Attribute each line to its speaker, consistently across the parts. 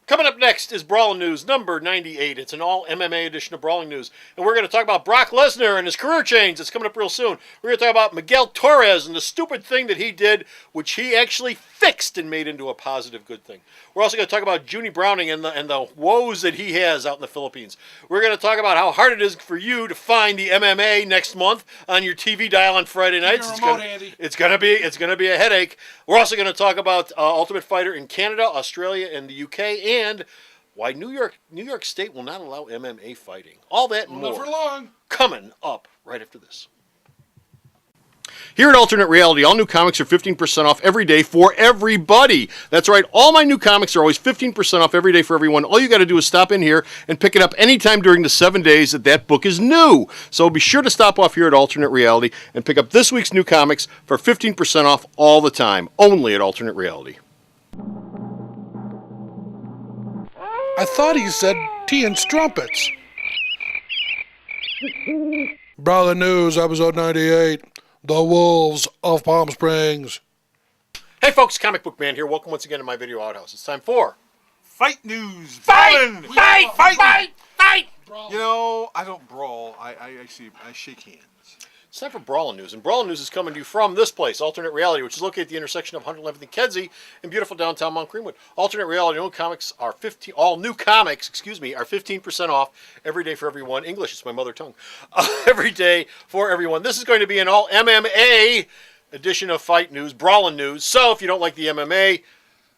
Speaker 1: Coming up next is Brawlin' News number 98. It's an all MMA edition of Brawling News. And we're going to talk about Brock Lesnar and his career change. It's coming up real soon. We're going to talk about Miguel Torres and the stupid thing that he did, which he actually fixed and made into a positive good thing. We're also going to talk about Junie Browning and the woes that he has out in the Philippines. We're going to talk about how hard it is for you to find the MMA next month on your TV dial on Friday nights. It's going to be a headache. We're also going to talk about Ultimate Fighter in Canada, Australia, and the UK, and why New York State will not allow MMA fighting. All that and more.
Speaker 2: Not for long.
Speaker 1: Coming up right after this. Here at Alternate Reality, all new comics are 15% off every day for everybody. That's right, all my new comics are always 15% off every day for everyone. All you got to do is stop in here and pick it up anytime during the 7 days that book is new. So be sure to stop off here at Alternate Reality and pick up this week's new comics for 15% off all the time, only at Alternate Reality.
Speaker 2: I thought he said tea and strumpets. BRAWLN News, episode 98. The Wolves of Palm Springs.
Speaker 1: Hey folks, Comic Book Man here. Welcome once again to my video outhouse. It's time for
Speaker 3: Fight News.
Speaker 1: Fight!
Speaker 3: You know, I don't brawl. I shake hands.
Speaker 1: It's time for Brawlin' News, and Brawlin' News is coming to you from this place, Alternate Reality, which is located at the intersection of 111th and Kedzie in beautiful downtown Mount Greenwood. Alternate Reality, all new comics are 15% off every day for everyone. English, it's my mother tongue. Every day for everyone. This is going to be an all MMA edition of Fight News, Brawlin' News. So if you don't like the MMA,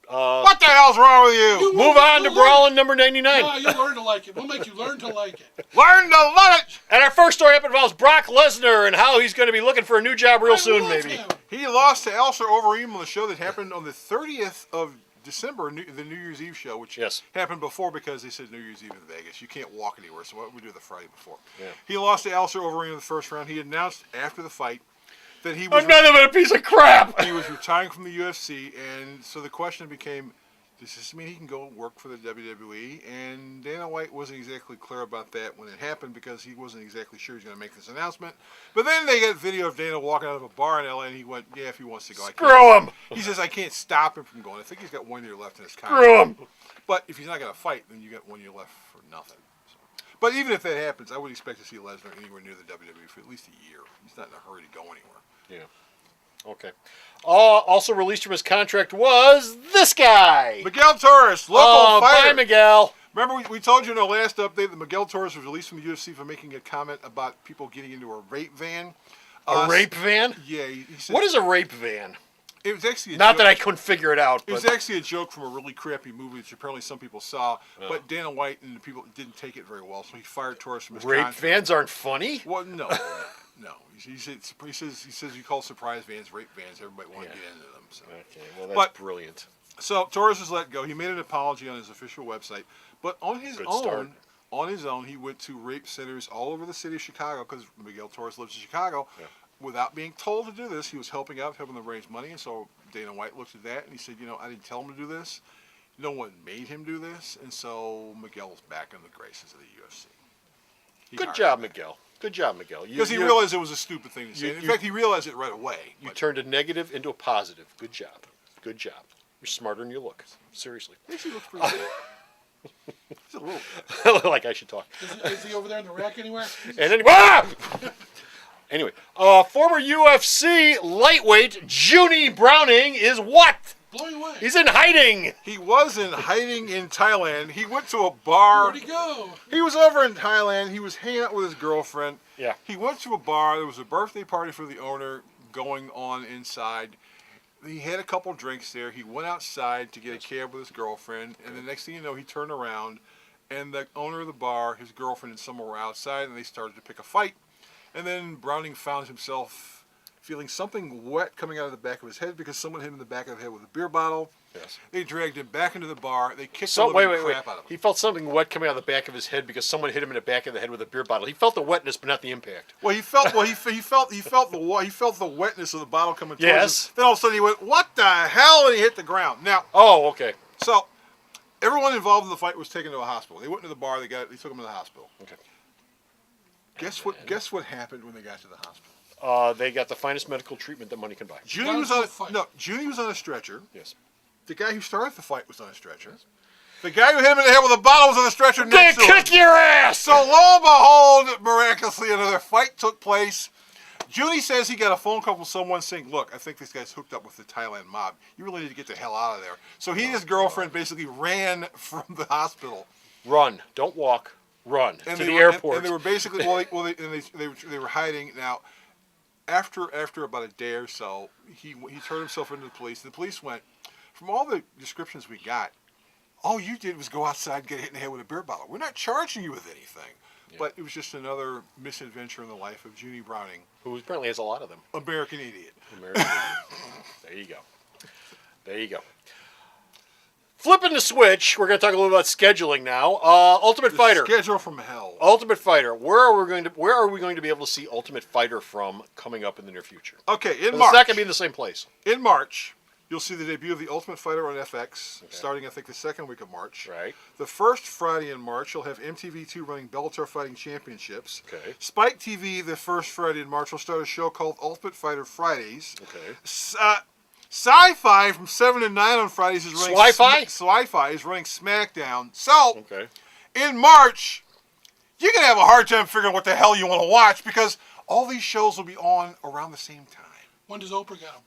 Speaker 3: what the hell's wrong with you?
Speaker 1: Move on to Brawlin' number 99.
Speaker 2: No, you'll learn to like it. We'll make you learn to like it.
Speaker 3: Learn to love it.
Speaker 1: And our first story up involves Brock Lesnar and how he's going to be looking for a new job real soon, maybe.
Speaker 3: He lost to Elser Overeem on the show that happened on the 30th of December, the New Year's Eve show, which happened before because they said New Year's Eve in Vegas. You can't walk anywhere, so what we do the Friday before. Yeah. He lost to Elser Overeem in the first round. He announced after the fight that he was
Speaker 1: another bit of piece of crap.
Speaker 3: He was retiring from the UFC, and so the question became, does this mean he can go work for the WWE? And Dana White wasn't exactly clear about that when it happened because he wasn't exactly sure he was going to make this announcement. But then they got video of Dana walking out of a bar in LA, and he went, yeah, if he wants to go.
Speaker 1: Screw him.
Speaker 3: He says, I can't stop him from going. I think he's got 1 year left in his contract.
Speaker 1: Screw him.
Speaker 3: But if he's not going to fight, then you got 1 year left for nothing. So. But even if that happens, I would expect to see Lesnar anywhere near the WWE for at least a year. He's not in a hurry to go anywhere.
Speaker 1: Yeah. Okay. Also released from his contract was this guy.
Speaker 3: Miguel Torres, local fighter.
Speaker 1: Bye, Miguel.
Speaker 3: Remember, we told you in our last update that Miguel Torres was released from the UFC for making a comment about people getting into a rape van.
Speaker 1: A rape van?
Speaker 3: Yeah. He said,
Speaker 1: what is a rape van?
Speaker 3: It was actually a
Speaker 1: Not
Speaker 3: joke.
Speaker 1: that I couldn't figure it out.
Speaker 3: It was actually a joke from a really crappy movie, which apparently some people saw. Oh. But Dana White and the people didn't take it very well, so he fired Torres from his contract.
Speaker 1: Rape vans aren't funny?
Speaker 3: Well, no. No, he says you call surprise vans rape vans. Everybody want to get into them. So.
Speaker 1: Okay, well that's brilliant.
Speaker 3: So Torres was let go. He made an apology on his official website, but on his own, he went to rape centers all over the city of Chicago because Miguel Torres lives in Chicago. Yeah. Without being told to do this, he was helping them raise money, and so Dana White looked at that and he said, I didn't tell him to do this. No one made him do this, and so Miguel's back in the graces of the UFC.
Speaker 1: Good job, Miguel. Good job, Miguel.
Speaker 3: Because he realized it was a stupid thing to say. In fact, he realized it right away.
Speaker 1: You turned a negative into a positive. Good job. Good job. You're smarter than you look. Seriously.
Speaker 3: He actually looks pretty good. He's a little
Speaker 1: bit. Like I should talk.
Speaker 2: Is he over there in the rack anywhere?
Speaker 1: And then, anyway, former UFC lightweight Junie Browning is what?
Speaker 2: Blowing away.
Speaker 1: He's in hiding.
Speaker 3: He was in hiding in Thailand. He went to a bar.
Speaker 2: Where'd he go?
Speaker 3: He was over in Thailand. He was hanging out with his girlfriend.
Speaker 1: Yeah.
Speaker 3: He went to a bar. There was a birthday party for the owner going on inside. He had a couple drinks there. He went outside to get a cab with his girlfriend. And the next thing you know, he turned around. And the owner of the bar, his girlfriend, and someone were outside. And they started to pick a fight. And then Browning found himself feeling something wet coming out of the back of his head because someone hit him in the back of the head with a beer bottle.
Speaker 1: Yes.
Speaker 3: They dragged him back into the bar. They kicked the living crap out of him.
Speaker 1: He felt something wet coming out of the back of his head because someone hit him in the back of the head with a beer bottle. He felt the wetness, but not the impact.
Speaker 3: Well, he felt the wetness of the bottle coming towards him.
Speaker 1: Yes.
Speaker 3: Then all of a sudden he went, "What the hell?" and he hit the ground. Now.
Speaker 1: Oh, okay.
Speaker 3: So, everyone involved in the fight was taken to a hospital. They went to the bar. They took him to the hospital.
Speaker 1: Okay.
Speaker 3: Guess what happened when they got to the hospital?
Speaker 1: They got the finest medical treatment that money can buy.
Speaker 3: Junie was on a stretcher.
Speaker 1: Yes.
Speaker 3: The guy who started the fight was on a stretcher. Yes. The guy who hit him in the head with a bottle was on the stretcher
Speaker 1: I'm gonna
Speaker 3: next to him.
Speaker 1: kick your ass!
Speaker 3: So lo and behold, miraculously, another fight took place. Junie says he got a phone call from someone saying, look, I think this guy's hooked up with the Thailand mob. You really need to get the hell out of there. So he and his girlfriend basically ran from the hospital.
Speaker 1: Run. Don't walk. Run
Speaker 3: And
Speaker 1: to
Speaker 3: they
Speaker 1: the
Speaker 3: were,
Speaker 1: airport.
Speaker 3: And they were basically, they were hiding. Now, after about a day or so, he turned himself into the police. The police went, from all the descriptions we got, all you did was go outside and get hit in the head with a beer bottle. We're not charging you with anything. Yeah. But it was just another misadventure in the life of Junie Browning.
Speaker 1: Who apparently has a lot of them.
Speaker 3: American idiot.
Speaker 1: American idiot. There you go. There you go. Flipping the switch, we're going to talk a little about scheduling now. Ultimate Fighter.
Speaker 3: Schedule from hell.
Speaker 1: Ultimate Fighter. Where are we going to be able to see Ultimate Fighter from coming up in the near future?
Speaker 3: Okay, in March.
Speaker 1: It's not going to be in the same place.
Speaker 3: In March, you'll see the debut of the Ultimate Fighter on FX, starting I think the second week of March.
Speaker 1: Right.
Speaker 3: The first Friday in March, you'll have MTV2 running Bellator Fighting Championships.
Speaker 1: Okay.
Speaker 3: Spike TV, the first Friday in March, will start a show called Ultimate Fighter Fridays.
Speaker 1: Okay.
Speaker 3: Sci-Fi from 7 to 9 on Fridays is running... Sci-Fi is running SmackDown. So, in March, you're going to have a hard time figuring what the hell you want to watch because all these shows will be on around the same time.
Speaker 2: When does Oprah get them?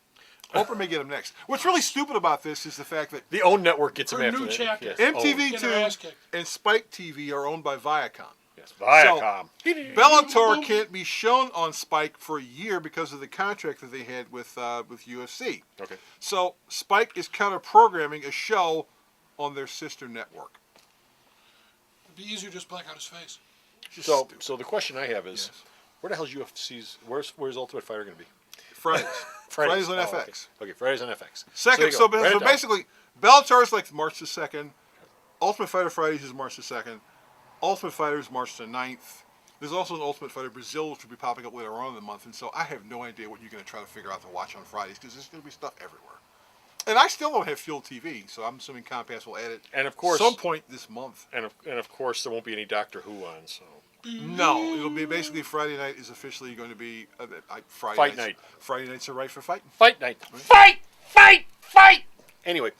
Speaker 3: Oprah may get them next. What's really stupid about this is the fact that...
Speaker 1: The OWN network gets them
Speaker 2: Her
Speaker 1: after
Speaker 2: new
Speaker 1: that.
Speaker 2: chapter.
Speaker 1: Yes.
Speaker 3: MTV2 and Spike TV are owned by Viacom.
Speaker 1: Yes, Viacom.
Speaker 3: So, Bellator can't be shown on Spike for a year because of the contract that they had with UFC.
Speaker 1: Okay.
Speaker 3: So Spike is counter-programming a show on their sister network.
Speaker 2: It'd be easier to just black out his face.
Speaker 1: So the question I have is, where the hell's UFC's? Where's Ultimate Fighter going to be?
Speaker 3: Fridays. Fridays on FX.
Speaker 1: Okay, Fridays on FX.
Speaker 3: Second. So basically, Bellator is like March the 2nd. Ultimate Fighter Fridays is March the 2nd. Ultimate Fighter is March the 9th. There's also an Ultimate Fighter Brazil, which will be popping up later on in the month. And so I have no idea what you're going to try to figure out to watch on Fridays because there's going to be stuff everywhere. And I still don't have Fuel TV, so I'm assuming Comcast will add it
Speaker 1: and of course,
Speaker 3: some point this month.
Speaker 1: And of course, there won't be any Doctor Who on. So
Speaker 3: no, it'll be basically Friday night is officially going to be Friday
Speaker 1: Fight night.
Speaker 3: Friday nights are right for fighting.
Speaker 1: Fight night. Right? Fight! Anyway,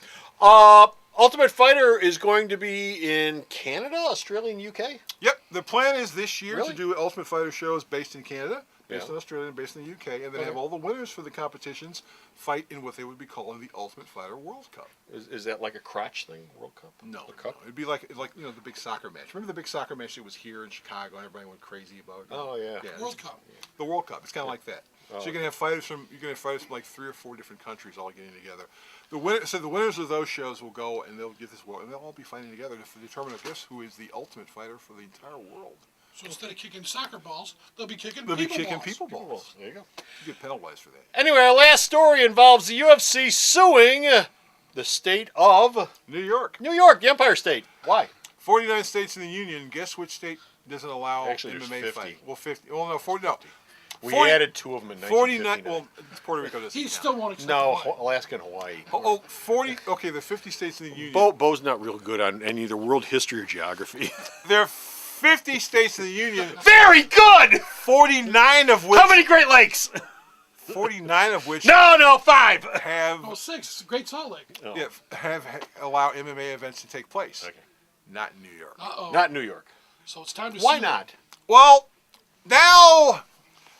Speaker 1: Ultimate Fighter is going to be in Canada, Australia, and UK?
Speaker 3: Yep. The plan is this year
Speaker 1: Really?
Speaker 3: to do Ultimate Fighter shows based in Canada, based in Australia, and based in the UK, and then have all the winners for the competitions fight in what they would be calling the Ultimate Fighter World Cup.
Speaker 1: Is that like a crotch thing, World Cup?
Speaker 3: No.
Speaker 1: The cup?
Speaker 3: It'd be like the big soccer match. Remember the big soccer match that was here in Chicago and everybody went crazy about it?
Speaker 1: Oh, yeah.
Speaker 2: World Cup.
Speaker 3: The World Cup. It's kind of like that.
Speaker 1: Oh.
Speaker 3: So you're gonna have fighters from like 3 or 4 different countries all getting together. The winners of those shows will go and they'll get this world and they'll all be fighting together to determine, I guess, who is the ultimate fighter for the entire world.
Speaker 2: So instead of kicking soccer balls, they'll be kicking
Speaker 3: people balls.
Speaker 1: There you go.
Speaker 3: You get penalized for that.
Speaker 1: Anyway, our last story involves the UFC suing the state of
Speaker 3: New York.
Speaker 1: New York, the Empire State. Why?
Speaker 3: 49 states in the union. Guess which state doesn't allow
Speaker 1: Actually, there's
Speaker 3: MMA
Speaker 1: 50.
Speaker 3: fighting? Well, 50. Well, no, 40. No.
Speaker 1: We added 2 of them in 1959.
Speaker 3: 49. Well, Puerto Rico doesn't
Speaker 2: He
Speaker 3: count.
Speaker 2: still won't accept
Speaker 1: No,
Speaker 2: Hawaii.
Speaker 1: Alaska and Hawaii.
Speaker 3: 40. Okay, the 50 states in the union.
Speaker 1: Bo's not real good on any either world history or geography.
Speaker 3: There are 50 states in the union.
Speaker 1: Very good!
Speaker 3: 49 of which.
Speaker 1: How many Great Lakes?
Speaker 3: 49 of which.
Speaker 1: No, 5!
Speaker 3: Have.
Speaker 2: Oh, 6. It's Great Salt Lake.
Speaker 1: Oh.
Speaker 3: Yeah, have allow MMA events to take place.
Speaker 1: Okay.
Speaker 3: Not in New York.
Speaker 2: Uh-oh.
Speaker 1: Not New York.
Speaker 2: So it's time to
Speaker 1: Why
Speaker 2: sue.
Speaker 1: not?
Speaker 3: Well, now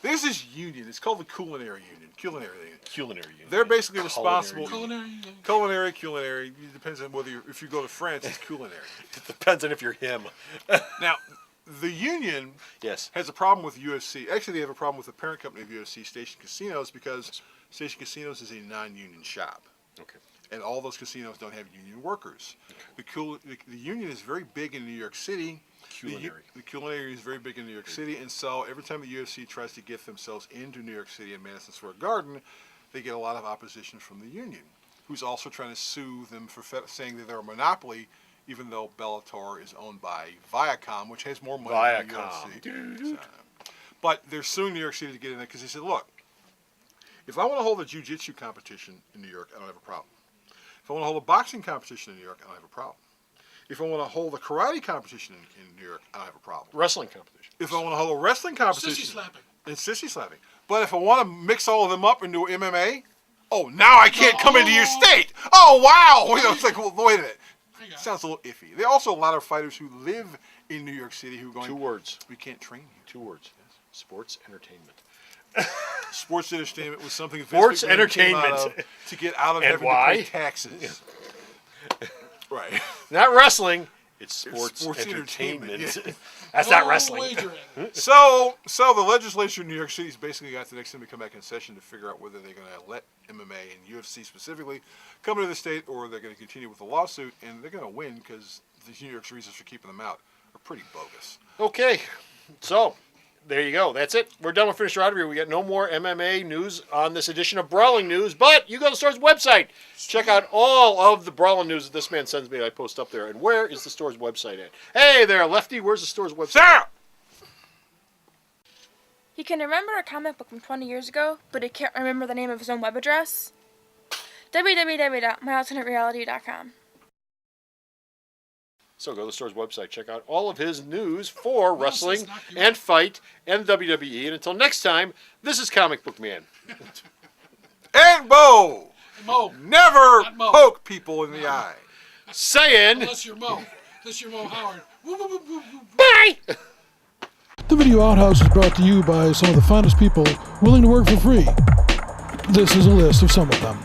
Speaker 3: there's this union. It's called the Culinary Union. Culinary Union.
Speaker 1: Culinary Union.
Speaker 3: They're basically responsible.
Speaker 2: Culinary.
Speaker 3: Culinary. It depends on whether if you go to France, it's culinary.
Speaker 1: It depends on if you're him.
Speaker 3: Now, the union
Speaker 1: Yes.
Speaker 3: has a problem with UFC. Actually, they have a problem with the parent company of UFC, Station Casinos, because Station Casinos is a non-union shop.
Speaker 1: Okay.
Speaker 3: And all those casinos don't have union workers. Okay. The union is very big in New York City.
Speaker 1: Culinary.
Speaker 3: The culinary is very big in New York City, and so every time the UFC tries to get themselves into New York City and Madison Square Garden, they get a lot of opposition from the union, who's also trying to sue them for saying that they're a monopoly, even though Bellator is owned by Viacom, which has more money than the UFC. But they're suing New York City to get in there because they said, look, if I want to hold a jiu-jitsu competition in New York, I don't have a problem. If I want to hold a boxing competition in New York, I don't have a problem. If I want to hold a karate competition in New York, I don't have a problem.
Speaker 1: Wrestling competition.
Speaker 3: If I want to hold a wrestling competition,
Speaker 2: Sissy slapping.
Speaker 3: and sissy slapping. But if I want to mix all of them up into MMA, oh, now I can't come into your state. Oh, wow. It's like, well, wait a minute. Sounds a little iffy. There are also a lot of fighters who live in New York City who are going,
Speaker 1: 2 words.
Speaker 3: we can't train here.
Speaker 1: 2 words. Sports entertainment.
Speaker 3: Sports entertainment was something
Speaker 1: Sports
Speaker 3: Vince McMahon came out
Speaker 1: entertainment.
Speaker 3: of to get out of
Speaker 1: And
Speaker 3: having
Speaker 1: why?
Speaker 3: to pay taxes. Right.
Speaker 1: Not wrestling. It's sports
Speaker 3: entertainment.
Speaker 1: entertainment.
Speaker 3: Yeah.
Speaker 1: That's not wrestling.
Speaker 2: Wagering.
Speaker 3: So the legislature in New York City's basically got the next time to come back in session to figure out whether they're going to let MMA and UFC specifically come into the state, or they're going to continue with the lawsuit, and they're going to win because the New York's reasons for keeping them out are pretty bogus.
Speaker 1: Okay, so there you go. That's it. We're done with Finisher Out of here. We got no more MMA news on this edition of Brawling News, but you go to the store's website. Check out all of the Brawling News that this man sends me. I post up there. And where is the store's website at? Hey there, Lefty. Where's the store's website?
Speaker 3: Sarah!
Speaker 4: He can remember a comic book from 20 years ago, but he can't remember the name of his own web address. www.myalternatereality.com.
Speaker 1: So go to the store's website. Check out all of his news for wrestling
Speaker 2: it's not you.
Speaker 1: and fight and the WWE. And until next time, this is Comic Book Man.
Speaker 3: And Bo!
Speaker 2: Mo.
Speaker 3: Never
Speaker 2: Not Mo.
Speaker 3: poke people in the eye.
Speaker 1: Saying
Speaker 2: Unless you're Mo. Unless you're Mo Howard. Woo, woo, woo, woo, woo.
Speaker 1: bye!
Speaker 2: The Video Outhouse is brought to you by some of the finest people willing to work for free. This is a list of some of them.